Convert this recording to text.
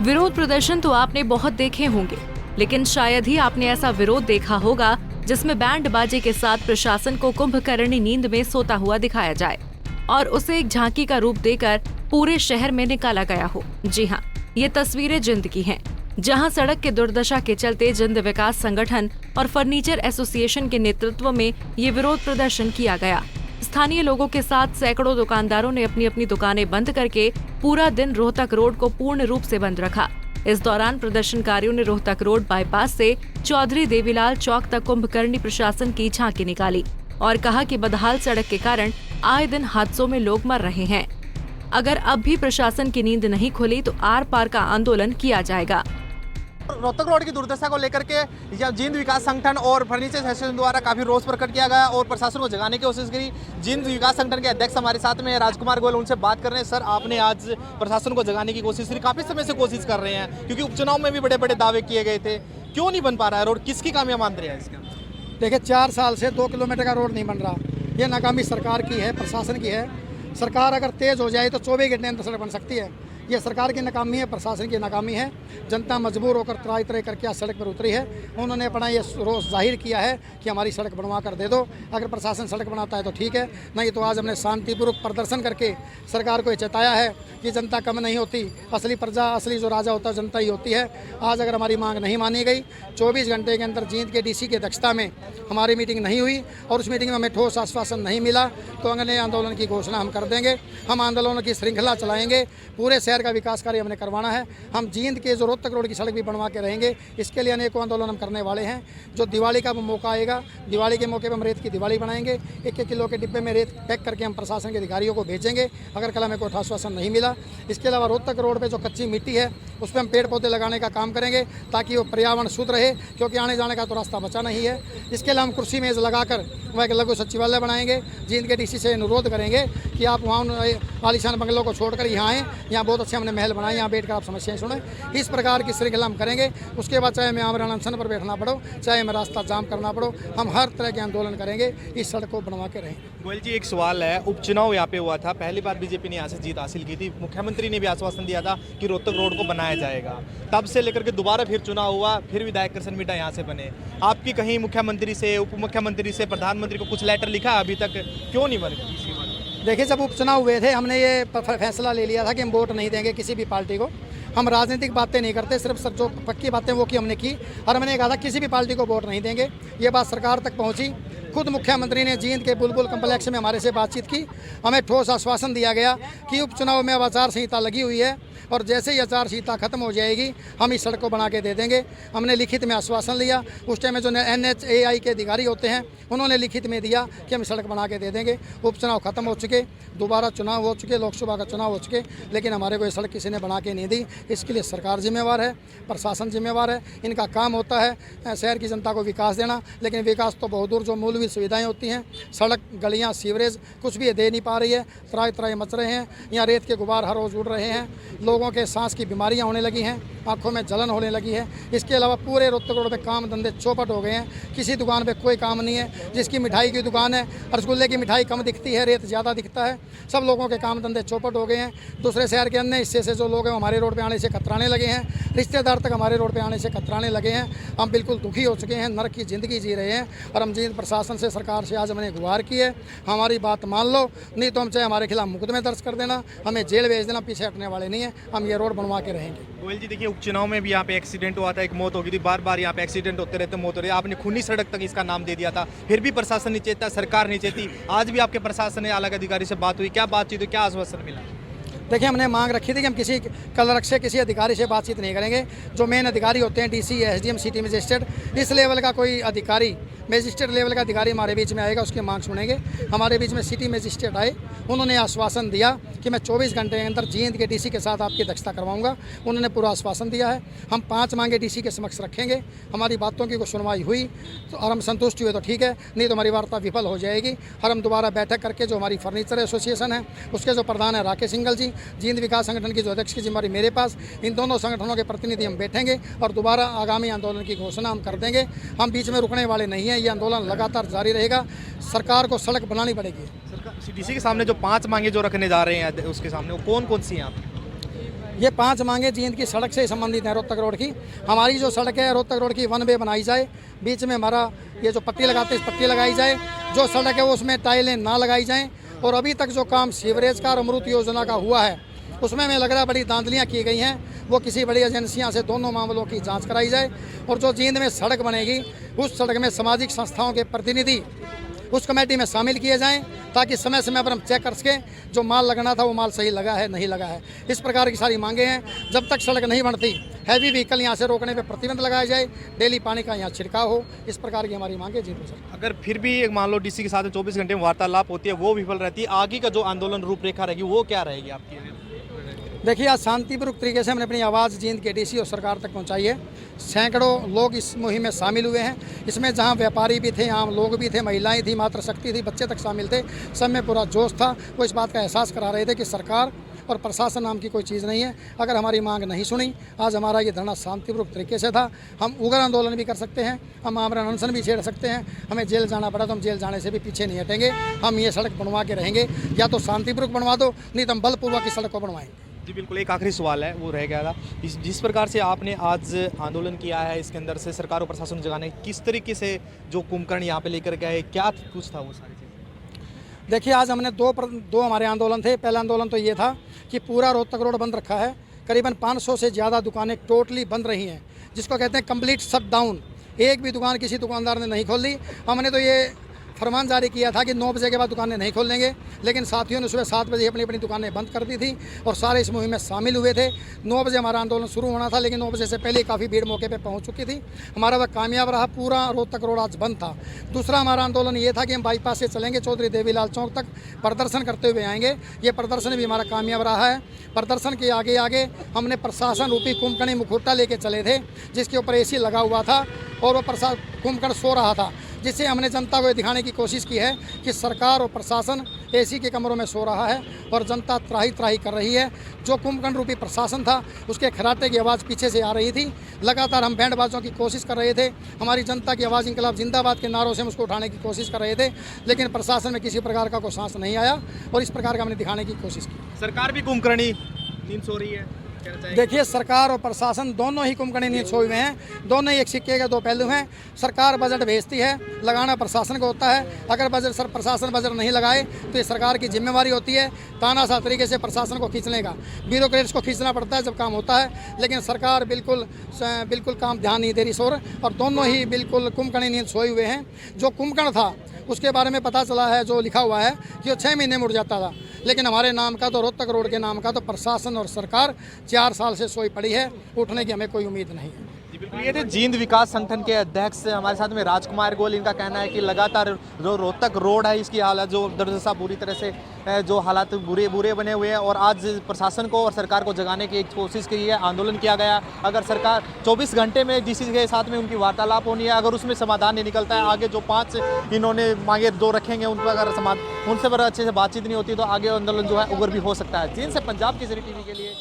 विरोध प्रदर्शन तो आपने बहुत देखे होंगे, लेकिन शायद ही आपने ऐसा विरोध देखा होगा जिसमें बैंड बाजे के साथ प्रशासन को कुंभकर्णी नींद में सोता हुआ दिखाया जाए और उसे एक झांकी का रूप देकर पूरे शहर में निकाला गया हो। जी हाँ, ये तस्वीरें जिंद की हैं, जहां सड़क के दुर्दशा के चलते जिंद विकास संगठन और फर्नीचर एसोसिएशन के नेतृत्व में ये विरोध प्रदर्शन किया गया। स्थानीय लोगों के साथ सैकड़ों दुकानदारों ने अपनी अपनी दुकानें बंद करके पूरा दिन रोहतक रोड को पूर्ण रूप से बंद रखा। इस दौरान प्रदर्शनकारियों ने रोहतक रोड बाईपास से चौधरी देवीलाल चौक तक कुंभकर्णी प्रशासन की झांकी निकाली और कहा कि बदहाल सड़क के कारण आए दिन हादसों में लोग मर रहे हैं। अगर अब भी प्रशासन की नींद नहीं खुली तो आर पार का आंदोलन किया जाएगा। रोहतक रोड की दुर्दशा को लेकर के जिंद विकास संगठन और फर्नीचर एसोसिएशन द्वारा काफी रोष प्रकट किया गया और प्रशासन को जगाने की कोशिश करी। जिंद विकास संगठन के अध्यक्ष हमारे साथ में राजकुमार गोयल, उनसे बात कर रहे हैं। सर, आपने आज प्रशासन को जगाने की कोशिश करी, काफी समय से कोशिश कर रहे हैं क्योंकि उपचुनाव में भी बड़े बड़े दावे किए गए थे, क्यों नहीं बन पा रहा है रोड? किसकी कामयाबी मान रहे हैं इसका? देखिए, 4 साल से 2 किलोमीटर का रोड नहीं बन रहा। ये नाकामी सरकार की है, प्रशासन की है। सरकार अगर तेज हो जाए तो 24 घंटे अंदर सड़क बन सकती है। ये सरकार की नाकामी है, प्रशासन की नाकामी है। जनता मजबूर होकर त्राई त्राई करके आज सड़क पर उतरी है। उन्होंने अपना ये रोष जाहिर किया है कि हमारी सड़क बनवा कर दे दो। अगर प्रशासन सड़क बनाता है तो ठीक है, नहीं तो आज हमने शांतिपूर्वक प्रदर्शन करके सरकार को ये चेताया है कि जनता कम नहीं होती, असली प्रजा, असली जो राजा होता है जनता ही होती है। आज अगर हमारी मांग नहीं मानी गई, 24 घंटे के अंदर जींद के डीसी की अध्यक्षता में हमारी मीटिंग नहीं हुई और उस मीटिंग में हमें ठोस आश्वासन नहीं मिला तो अगले आंदोलन की घोषणा हम कर देंगे। हम आंदोलनों की श्रृंखला चलाएंगे। पूरे शहर का विकास कार्य हमने करवाना है। हम जींद के जो रोहतक रोड की सड़क भी बनवा के रहेंगे। इसके लिए अनेकों आंदोलन हम करने वाले हैं। जो दिवाली का मौका आएगा, दिवाली के मौके पर हम रेत की दिवाली बनाएंगे। 1-1 किलो के डिब्बे में रेत पैक करके हम प्रशासन के अधिकारियों को भेजेंगे अगर कल हमें कोई आश्वासन नहीं मिला। इसके अलावा रोहतक रोड पर जो कच्ची मिट्टी है उस पर हम पेड़ पौधे लगाने का काम करेंगे ताकि वो पर्यावरण शुद्ध रहे, क्योंकि आने जाने का तो रास्ता बचा नहीं है। इसके अलावा हम कुर्सी मेज लगाकर वह एक लघु सचिवालय बनाएंगे। जींद के डीसी से अनुरोध करेंगे कि आप वहाँ आलीशान बंगलों को छोड़कर यहाँ आएँ। यहाँ बहुत अच्छे हमने महल बनाए, यहाँ बैठकर आप समस्याएं सुने। इस प्रकार की श्रृंखला हम करेंगे। उसके बाद चाहे हमें आमरण अनशन पर बैठना पड़ो, चाहे हमें रास्ता जाम करना पड़ो, हम हर तरह के आंदोलन करेंगे। इस सड़क को बनवा के रहेंगे। गोयल जी, एक सवाल है, उपचुनाव यहाँ पे हुआ था, पहली बार बीजेपी ने यहाँ से जीत हासिल की थी। मुख्यमंत्री ने भी आश्वासन दिया था कि रोहतक रोड को बनाया जाएगा। तब से लेकर के दोबारा फिर चुनाव हुआ, फिर विधायक कृष्ण मिड्ढा यहाँ से बने। आपकी कहीं मुख्यमंत्री से, उप मुख्यमंत्री से, प्रधानमंत्री को कुछ लेटर लिखा? अभी तक क्यों नहीं बने? देखिए, जब उपचुनाव हुए थे हमने ये फैसला ले लिया था कि हम वोट नहीं देंगे किसी भी पार्टी को। हम राजनीतिक बातें नहीं करते, सिर्फ सर जो पक्की बातें वो की हमने की और हमने कहा था किसी भी पार्टी को वोट नहीं देंगे। ये बात सरकार तक पहुंची। खुद मुख्यमंत्री ने जींद के बुलबुल कम्प्लेक्स में हमारे से बातचीत की। हमें ठोस आश्वासन दिया गया कि उपचुनाव में अब आचार संहिता लगी हुई है और जैसे ही आचार संहिता खत्म हो जाएगी हम इस सड़क को बना के दे देंगे। हमने लिखित में आश्वासन लिया। उस टाइम में जो NHAI के अधिकारी होते हैं उन्होंने लिखित में दिया कि हम सड़क बना के दे देंगे। उपचुनाव खत्म हो चुके, दोबारा चुनाव हो चुके, लोकसभा का चुनाव हो चुके, लेकिन हमारे को ये सड़क किसी ने बना के नहीं दी। इसके लिए सरकार जिम्मेवार है, प्रशासन जिम्मेवार है। इनका काम होता है शहर की जनता को विकास देना, लेकिन विकास तो बहुत दूर जो मूलभूत सुविधाएं होती हैं, सड़क, गलियां, सीवरेज, कुछ भी दे नहीं पा रही है। त्राई त्राई मच रहे हैं। यहाँ रेत के गुबार हर रोज़ उड़ रहे हैं। लोगों के सांस की बीमारियां होने लगी हैं, आंखों में जलन होने लगी है। इसके अलावा पूरे रोहतक रोड पे काम धंधे चौपट हो गए हैं। किसी दुकान पे कोई काम नहीं है। जिसकी मिठाई की दुकान है, रसगुल्ले की मिठाई कम दिखती है, रेत ज़्यादा दिखता है। सब लोगों के काम धंधे चौपट हो गए हैं। दूसरे शहर के अन्य हिस्से से जो लोग हैं हमारे रोड पे आने से कतराने लगे हैं। रिश्तेदार तक हमारे रोड पे आने से कतराने लगे हैं। हम बिल्कुल दुखी हो चुके हैं, नरक की ज़िंदगी जी रहे हैं। और हम जींद प्रशासन से, सरकार से आज हमने गुहार की है, हमारी बात मान लो, नहीं तो हम चाहे हमारे खिलाफ मुकदमे दर्ज कर देना, हमें जेल भेज देना, पीछे हटने वाले नहीं है। हम ये रोड बनवा के रहेंगे। गोयल जी, देखिए, उपचुनाव में भी यहाँ पे एक्सीडेंट हुआ था, एक मौत हो गई थी। बार बार यहाँ पे एक्सीडेंट होते रहते, मौत हो रही है। आपने खूनी सड़क तक इसका नाम दे दिया था, फिर भी प्रशासन नहीं चेता, सरकार नहीं चेती। आज भी आपके प्रशासन आला अधिकारी से बात हुई, क्या बातचीत हुई, क्या आश्वासन मिला? देखिए, हमने मांग रखी थी कि हम किसी कलरक से किसी अधिकारी से बातचीत नहीं करेंगे। जो मेन अधिकारी होते हैं, डीसी, SDM, सिटी मजिस्ट्रेट, इस लेवल का कोई अधिकारी, मजिस्ट्रेट लेवल का अधिकारी हमारे बीच में आएगा, उसकी मांग सुनेंगे। हमारे बीच में सिटी मजिस्ट्रेट आए, उन्होंने आश्वासन दिया कि मैं 24 घंटे के अंदर जींद के डीसी के साथ आपकी दक्षता करवाऊंगा। उन्होंने पूरा आश्वासन दिया है। हम 5 मांगे डीसी के समक्ष रखेंगे। हमारी बातों की कोई सुनवाई हुई तो और हम संतुष्ट हुए तो ठीक है, नहीं तो हमारी वार्ता विफल हो जाएगी। और हम दोबारा बैठक करके जो हमारी फर्नीचर एसोसिएशन है उसके जो प्रधान है राकेश सिंगल जी, जींद विकास संगठन की जो अध्यक्ष की जिम्मेदारी मेरे पास, इन दोनों संगठनों के प्रतिनिधि हम बैठेंगे और दोबारा आगामी आंदोलन की घोषणा हम कर देंगे। हम बीच में रुकने वाले नहीं हैं। ये आंदोलन लगातार जारी रहेगा। सरकार को सड़क बनानी पड़ेगी। डीसी के सामने जो 5 मांगे जो रखने जा रहे हैं उसके सामने, वो कौन कौन सी हैं आप? ये 5 मांगे जींद की सड़क से संबंधित हैं। रोहतक रोड की हमारी जो सड़क है रोहतक रोड की 1 वे बनाई जाए, बीच में हमारा ये जो पट्टी लगाते हैं इस पट्टी लगाई जाए, जो सड़क है वो उसमें टाइलें ना लगाई जाएं, और अभी तक जो काम सीवरेज का और अमृत योजना का हुआ है उसमें हमें लग रहा है बड़ी धांधलियाँ की गई हैं, वो किसी बड़ी एजेंसियों से दोनों मामलों की जांच कराई जाए। और जो जींद में सड़क बनेगी उस सड़क में सामाजिक संस्थाओं के प्रतिनिधि उस कमेटी में शामिल किए जाएं, ताकि समय समय पर हम चेक कर सकें जो माल लगना था वो माल सही लगा है नहीं लगा है। इस प्रकार की सारी मांगे हैं। जब तक सड़क नहीं बनती हैवी व्हीकल यहाँ से रोकने पे प्रतिबंध लगाया जाए, डेली पानी का यहाँ छिड़काव हो, इस प्रकार की हमारी मांगे जी सर। अगर फिर भी एक मान लो डीसी के साथ 24 घंटे में वार्तालाप होती है, वो विफल रहती है, आगे का जो आंदोलन रूपरेखा रहेगी वो क्या रहेगी आपकी? देखिए, आज शांतिपूर्वक तरीके से हमने अपनी आवाज़ जींद के डीसी और सरकार तक पहुंचाई है। सैकड़ों लोग इस मुहिम में शामिल हुए हैं। इसमें जहां व्यापारी भी थे, आम लोग भी थे, महिलाएं थी, मातृशक्ति थी, बच्चे तक शामिल थे। सब में पूरा जोश था। वो इस बात का एहसास करा रहे थे कि सरकार और प्रशासन नाम की कोई चीज़ नहीं है। अगर हमारी मांग नहीं सुनी, आज हमारा ये धरना शांतिपूर्वक तरीके से था। हम उग्र आंदोलन भी कर सकते हैं, हम आमरण अनशन भी छेड़ सकते हैं, हमें जेल जाना पड़ा तो हम जेल जाने से भी पीछे नहीं हटेंगे। हम ये सड़क बनवा के रहेंगे, या तो शांतिपूर्वक बनवा दो, नहीं तो हम बलपूर्वक इस सड़क को बनवाएंगे। जी बिल्कुल, एक आखिरी सवाल है वो रह गया था। जिस प्रकार से आपने आज आंदोलन किया है, इसके अंदर से सरकार और प्रशासन को जगाने किस तरीके से जो कुंभकर्ण यहाँ पे लेकर गए, क्या कुछ था वो सारी चीज़ें? देखिए, आज हमने दो हमारे आंदोलन थे। पहला आंदोलन तो ये था कि पूरा रोहतक रोड बंद रखा है, करीबन 500 से ज़्यादा दुकानें टोटली बंद रही हैं, जिसको कहते हैं कंप्लीट शट डाउन। एक भी दुकान किसी दुकानदार ने नहीं खोल दी। हमने तो ये फरमान जारी किया था कि 9 बजे के बाद दुकानें नहीं खोलेंगे, लेकिन साथियों ने सुबह 7 बजे अपनी अपनी दुकानें बंद कर दी थी और सारे इस मुहिम में शामिल हुए थे। 9 बजे हमारा आंदोलन शुरू होना था, लेकिन 9 बजे से पहले काफ़ी भीड़ मौके पे पहुंच चुकी थी। हमारा वह कामयाब रहा, पूरा रोहतक रोड आज बंद था। दूसरा हमारा आंदोलन ये था कि हम बाईपास से चलेंगे, चौधरी देवीलाल चौक तक प्रदर्शन करते हुए आएंगे। ये प्रदर्शन भी हमारा कामयाब रहा है। प्रदर्शन के आगे आगे हमने प्रशासन रूपी कुंभकर्ण मुखौटा लेके चले थे, जिसके ऊपर AC लगा हुआ था और वह कुंभकर्ण सो रहा था, जिससे हमने जनता को ये दिखाने की कोशिश की है कि सरकार और प्रशासन AC के कमरों में सो रहा है और जनता त्राही त्राही कर रही है। जो कुंभकर्ण रूपी प्रशासन था उसके खराटे की आवाज़ पीछे से आ रही थी। लगातार हम बैंड बाजों की कोशिश कर रहे थे, हमारी जनता की आवाज़ इंकलाब जिंदाबाद के नारों से हम उसको उठाने की कोशिश कर रहे थे, लेकिन प्रशासन में किसी प्रकार का कोई सांस नहीं आया और इस प्रकार का हमने दिखाने की कोशिश की। सरकार भी कुंभकर्णी नींद सो रही है। देखिए, सरकार और प्रशासन दोनों ही कुंभकर्ण नींद सोए हुए हैं। दोनों ही एक सिक्के के दो पहलू हैं। सरकार बजट भेजती है, लगाना प्रशासन को होता है। अगर प्रशासन बजट नहीं लगाए तो ये सरकार की जिम्मेवारी होती है तानाशाह तरीके से प्रशासन को खींचने का। ब्यूरोक्रेट्स को खींचना पड़ता है जब काम होता है, लेकिन सरकार बिल्कुल काम ध्यान नहीं दे रही सोर, और दोनों ही बिल्कुल कुंभकर्ण नींद सोए हुए हैं। जो कुंभकर्ण था उसके बारे में पता चला है, जो लिखा हुआ है कि वो 6 महीने में उड़ जाता था, लेकिन हमारे नाम का तो रोहतक रोड के नाम का तो प्रशासन और सरकार 4 साल से सोई पड़ी है। उठने की हमें कोई उम्मीद नहीं है। जी बिल्कुल, ये थे जींद विकास संगठन के अध्यक्ष हमारे साथ में राजकुमार गोयल। इनका कहना है कि लगातार जो रोहतक रोड है इसकी हालत जो दुर्दशा पूरी तरह से जो हालात बुरे बने हुए हैं, और आज प्रशासन को और सरकार को जगाने की एक कोशिश की है, आंदोलन किया गया। अगर सरकार 24 घंटे में डीसी के साथ में उनकी वार्तालाप होनी है, अगर उसमें समाधान नहीं निकलता है, आगे जो 5 इन्होंने मांगे 2 रखेंगे उन पर अगर उनसे अच्छे से बातचीत नहीं होती तो आगे आंदोलन जो है उग्र भी हो सकता है। जींद से पंजाब केसरी टीवी के लिए